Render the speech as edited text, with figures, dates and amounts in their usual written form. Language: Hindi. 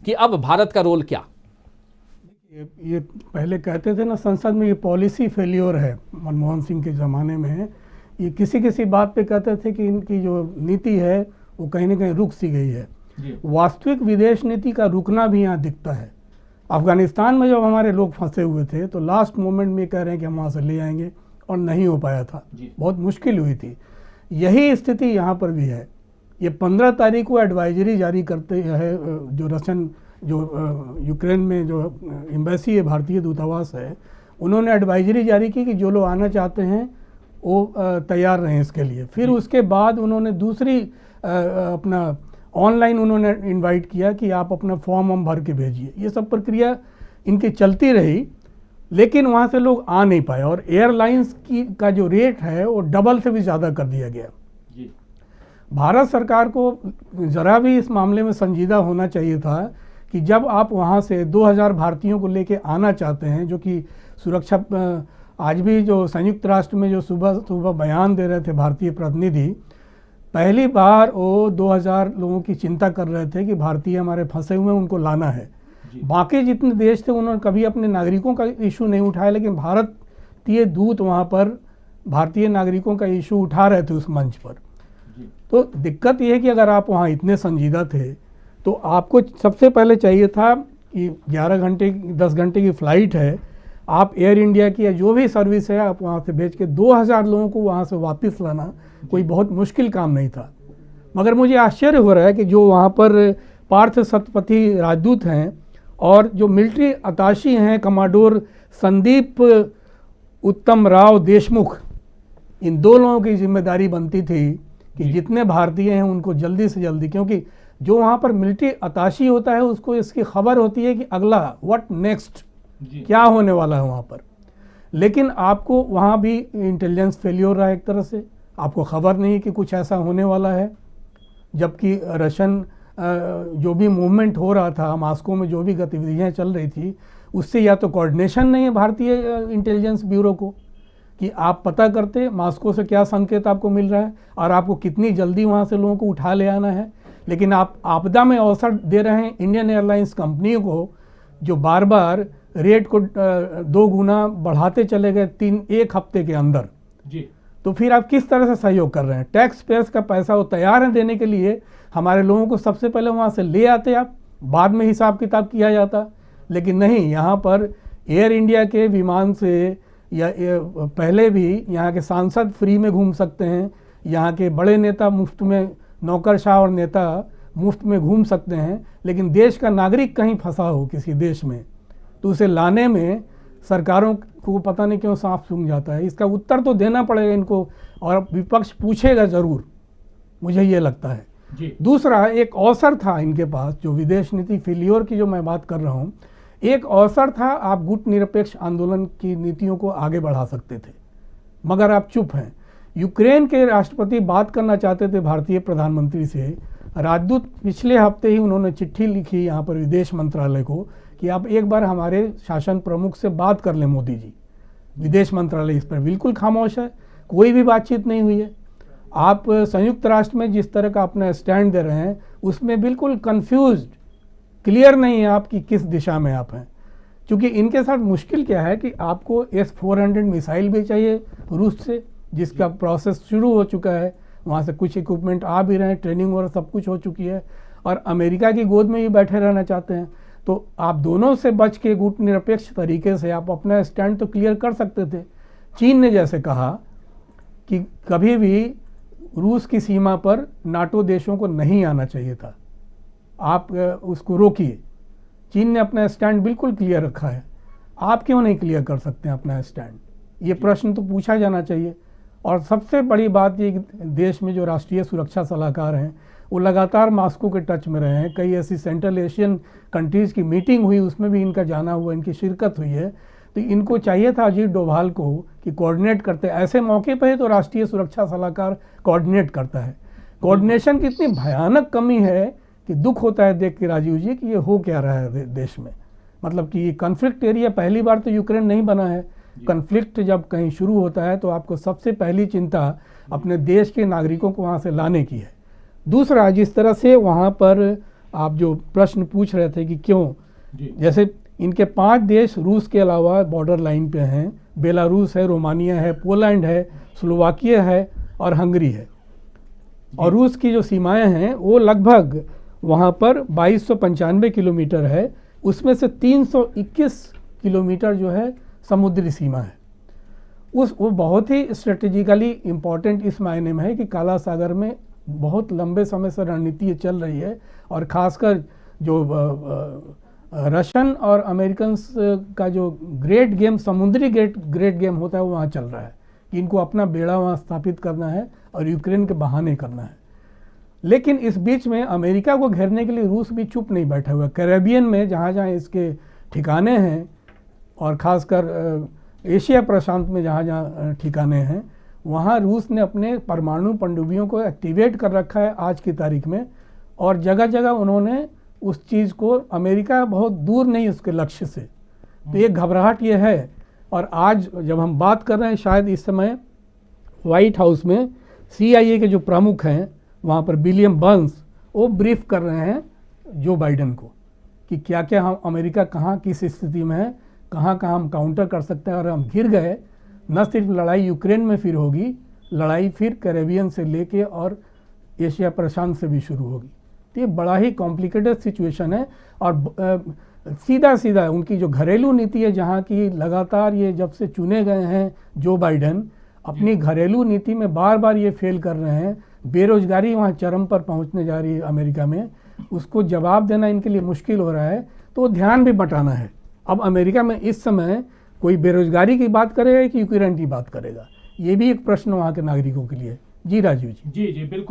कि अब भारत का रोल क्या? ये पहले कहते थे ना संसद में, ये पॉलिसी फेल्योर है मनमोहन सिंह के ज़माने में। ये किसी किसी बात पे कहते थे कि इनकी जो नीति है वो कहीं ना कहीं रुक सी गई है। वास्तविक विदेश नीति का रुकना भी यहाँ दिखता है। अफगानिस्तान में जब हमारे लोग फंसे हुए थे तो लास्ट मोमेंट में कह रहे हैं कि हम वहाँ से ले आएंगे, और नहीं हो पाया था, बहुत मुश्किल हुई थी। यही स्थिति यहाँ पर भी है। ये 15 तारीख को एडवाइजरी जारी करते हैं, जो रशियन जो यूक्रेन में जो एम्बेसी है, भारतीय दूतावास है, उन्होंने एडवाइजरी जारी की कि जो लोग आना चाहते हैं वो तैयार रहें इसके लिए। फिर उसके बाद उन्होंने दूसरी अपना ऑनलाइन उन्होंने इनवाइट किया कि आप अपना फॉर्म हम भर के भेजिए। ये सब प्रक्रिया इनकी चलती रही, लेकिन वहाँ से लोग आ नहीं पाए, और एयरलाइंस का जो रेट है वो डबल से भी ज़्यादा कर दिया गया। भारत सरकार को ज़रा भी इस मामले में संजीदा होना चाहिए था कि जब आप वहाँ से 2000 भारतीयों को लेके आना चाहते हैं, जो कि सुरक्षा, आज भी जो संयुक्त राष्ट्र में जो सुबह बयान दे रहे थे भारतीय प्रतिनिधि, पहली बार वो 2000 लोगों की चिंता कर रहे थे कि भारतीय हमारे फंसे हुए हैं, उनको लाना है। बाकी जितने देश थे उन्होंने कभी अपने नागरिकों का इशू नहीं उठाया, लेकिन भारतीय दूत वहाँ पर भारतीय नागरिकों का इशू उठा रहे थे उस मंच पर। तो दिक्कत ये है कि अगर आप वहाँ इतने संजीदा थे तो आपको सबसे पहले चाहिए था कि 11 घंटे 10 घंटे की फ़्लाइट है, आप एयर इंडिया की या जो भी सर्विस है आप वहाँ से भेज के 2000 लोगों को वहाँ से वापस लाना कोई बहुत मुश्किल काम नहीं था। मगर मुझे आश्चर्य हो रहा है कि जो वहाँ पर पार्थ सतपथी राजदूत हैं और जो मिलिट्री अताशी हैं कमांडोर संदीप उत्तम राव देशमुख, इन दो लोगों की जिम्मेदारी बनती थी कि जितने भारतीय हैं उनको जल्दी से जल्दी, क्योंकि जो वहाँ पर मिलिट्री अताशी होता है उसको इसकी खबर होती है कि अगला व्हाट नेक्स्ट, क्या होने वाला है वहाँ पर। लेकिन आपको वहाँ भी इंटेलिजेंस फेलियर रहा एक तरह से, आपको खबर नहीं कि कुछ ऐसा होने वाला है। जबकि रशियन जो भी मूवमेंट हो रहा था, मास्को में जो भी गतिविधियाँ चल रही थी, उससे या तो कोऑर्डिनेशन नहीं है भारतीय इंटेलिजेंस ब्यूरो को कि आप पता करते मास्को से क्या संकेत आपको मिल रहा है और आपको कितनी जल्दी वहाँ से लोगों को उठा ले आना है। लेकिन आप आपदा में अवसर दे रहे हैं इंडियन एयरलाइंस कंपनी को, जो बार बार रेट को 2 गुना बढ़ाते चले गए एक हफ्ते के अंदर। तो फिर आप किस तरह से सहयोग कर रहे हैं? टैक्स पेयर्स का पैसा वो तैयार है देने के लिए, हमारे लोगों को सबसे पहले वहाँ से ले आते आप, बाद में हिसाब किताब किया जाता। लेकिन नहीं, यहाँ पर एयर इंडिया के विमान से या पहले भी यहाँ के सांसद फ्री में घूम सकते हैं, यहाँ के बड़े नेता मुफ्त में, नौकरशाह और नेता मुफ्त में घूम सकते हैं, लेकिन देश का नागरिक कहीं फंसा हो किसी देश में तो उसे लाने में सरकारों को पता नहीं क्यों सांप सूंघ जाता है। इसका उत्तर तो देना पड़ेगा इनको, और विपक्ष पूछेगा ज़रूर, मुझे ये लगता है। दूसरा एक अवसर था इनके पास, जो विदेश नीति फेलियर की जो मैं बात कर रहा हूँ, एक अवसर था, आप गुट निरपेक्ष आंदोलन की नीतियों को आगे बढ़ा सकते थे, मगर आप चुप हैं। यूक्रेन के राष्ट्रपति बात करना चाहते थे भारतीय प्रधानमंत्री से, राजदूत पिछले हफ्ते ही उन्होंने चिट्ठी लिखी यहाँ पर विदेश मंत्रालय को कि आप एक बार हमारे शासन प्रमुख से बात कर लें मोदी जी। विदेश मंत्रालय इस पर बिल्कुल खामोश है, कोई भी बातचीत नहीं हुई है। आप संयुक्त राष्ट्र में जिस तरह का अपना स्टैंड दे रहे हैं उसमें बिल्कुल कन्फ्यूज्ड, क्लियर नहीं है आप कि किस दिशा में आप हैं। क्योंकि इनके साथ मुश्किल क्या है कि आपको S-400 मिसाइल भी चाहिए रूस से, जिसका प्रोसेस शुरू हो चुका है, वहाँ से कुछ इक्विपमेंट आ भी रहे हैं, ट्रेनिंग और सब कुछ हो चुकी है, और अमेरिका की गोद में ही बैठे रहना चाहते हैं। तो आप दोनों से बच के गुट निरपेक्ष तरीके से आप अपना स्टैंड तो क्लियर कर सकते थे। चीन ने जैसे कहा कि कभी भी रूस की सीमा पर नाटो देशों को नहीं आना चाहिए था, आप उसको रोकिए। चीन ने अपना स्टैंड बिल्कुल क्लियर रखा है, आप क्यों नहीं क्लियर कर सकते हैं अपना स्टैंड? ये प्रश्न तो पूछा जाना चाहिए। और सबसे बड़ी बात ये कि देश में जो राष्ट्रीय सुरक्षा सलाहकार हैं वो लगातार मास्को के टच में रहे हैं। कई ऐसी सेंट्रल एशियन कंट्रीज़ की मीटिंग हुई, उसमें भी इनका जाना हुआ, इनकी शिरकत हुई है। तो इनको चाहिए था अजीत डोभाल को कि कोऑर्डिनेट करते, ऐसे मौके पर ही तो राष्ट्रीय सुरक्षा सलाहकार कोऑर्डिनेट करता है। कोऑर्डिनेशन की इतनी भयानक कमी है कि दुख होता है देख के राजीव जी कि ये हो क्या रहा है देश में। मतलब कि ये कन्फ्लिक्ट एरिया पहली बार तो यूक्रेन नहीं बना है। कन्फ्लिक्ट जब कहीं शुरू होता है तो आपको सबसे पहली चिंता अपने देश के नागरिकों को वहाँ से लाने की है। दूसरा, जिस तरह से वहाँ पर आप जो प्रश्न पूछ रहे थे कि क्यों, जी। जैसे इनके 5 देश रूस के अलावा बॉर्डर लाइन पे हैं, बेलारूस है, रोमानिया है, पोलैंड है, स्लोवाकिया है और हंगरी है। और रूस की जो सीमाएं हैं वो लगभग वहाँ पर 2295 किलोमीटर है, उसमें से 321 किलोमीटर जो है समुद्री सीमा है। वो बहुत ही स्ट्रेटेजिकली इम्पॉर्टेंट इस मायने में है कि काला सागर में बहुत लंबे समय से रणनीति चल रही है, और ख़ासकर जो रशियन और अमेरिकन का जो ग्रेट गेम, समुद्री ग्रेट गेम होता है वो वहाँ चल रहा है कि इनको अपना बेड़ा वहाँ स्थापित करना है और यूक्रेन के बहाने करना है। लेकिन इस बीच में अमेरिका को घेरने के लिए रूस भी चुप नहीं बैठा हुआ। कैरेबियन में जहाँ जहाँ इसके ठिकाने हैं, और ख़ासकर एशिया प्रशांत में जहाँ जहाँ ठिकाने हैं, वहाँ रूस ने अपने परमाणु पनडुब्बियों को एक्टिवेट कर रखा है आज की तारीख में। और जगह जगह उन्होंने उस चीज़ को, अमेरिका बहुत दूर नहीं उसके लक्ष्य से, तो ये घबराहट ये है। और आज जब हम बात कर रहे हैं, शायद इस समय वाइट हाउस में CIA के जो प्रमुख हैं वहाँ पर विलियम बर्न्स, वो ब्रीफ कर रहे हैं जो बाइडन को कि क्या क्या हम, अमेरिका कहाँ किस स्थिति में है, कहाँ कहाँ हम काउंटर कर सकते हैं। और हम घिर गए, न सिर्फ लड़ाई यूक्रेन में फिर होगी, लड़ाई फिर कैरेबियन से लेके और एशिया प्रशांत से भी शुरू होगी। तो ये बड़ा ही कॉम्प्लिकेटेड सिचुएशन है। और सीधा सीधा उनकी जो घरेलू नीति है, जहाँ की लगातार ये जब से चुने गए हैं जो बाइडन, अपनी घरेलू नीति में बार बार ये फेल कर रहे हैं। बेरोजगारी वहाँ चरम पर पहुँचने जा रही है अमेरिका में, उसको जवाब देना इनके लिए मुश्किल हो रहा है, तो ध्यान भी बटाना है। अब अमेरिका में इस समय कोई बेरोजगारी की बात करेगा कि यूक्रेन की बात करेगा, ये भी एक प्रश्न वहाँ के नागरिकों के लिए। जी राजीव जी। जी बिल्कुल।